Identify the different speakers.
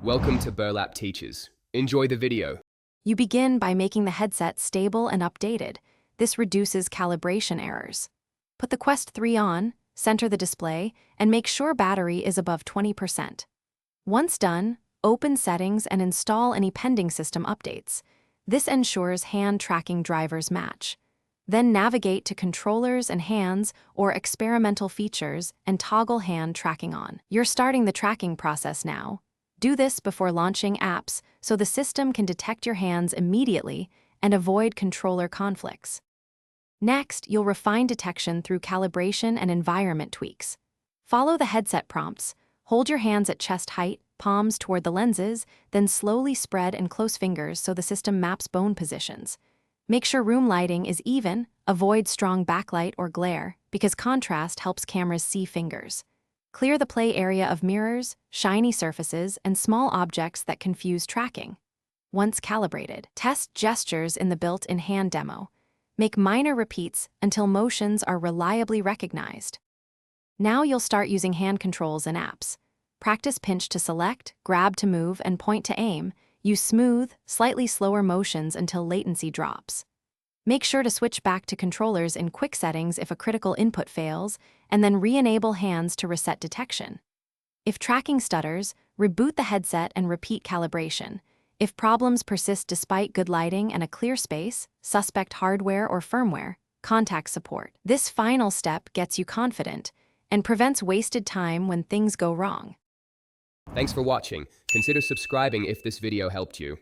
Speaker 1: Welcome to Burlap Teachers. Enjoy the video.
Speaker 2: You begin by making the headset stable and updated. This reduces calibration errors. Put the Quest 3 on, center the display, and make sure battery is above 20%. Once done, open settings and install any pending system updates. This ensures hand tracking drivers match. Then navigate to controllers and hands or experimental features and toggle hand tracking on. You're starting the tracking process now. Do this before launching apps so the system can detect your hands immediately and avoid controller conflicts. Next, you'll refine detection through calibration and environment tweaks. Follow the headset prompts. Hold your hands at chest height, palms toward the lenses, then slowly spread and close fingers so the system maps bone positions. Make sure room lighting is even, avoid strong backlight or glare, because contrast helps cameras see fingers. Clear the play area of mirrors, shiny surfaces, and small objects that confuse tracking. Once calibrated, test gestures in the built-in hand demo. Make minor repeats until motions are reliably recognized. Now you'll start using hand controls in apps. Practice pinch to select, grab to move, and point to aim. Use smooth, slightly slower motions until latency drops. Make sure to switch back to controllers in quick settings if a critical input fails, and then re-enable hands to reset detection. If tracking stutters, reboot the headset and repeat calibration. If problems persist despite good lighting and a clear space, suspect hardware or firmware, contact support. This final step gets you confident and prevents wasted time when things go wrong.
Speaker 1: Thanks for watching. Consider subscribing if this video helped you.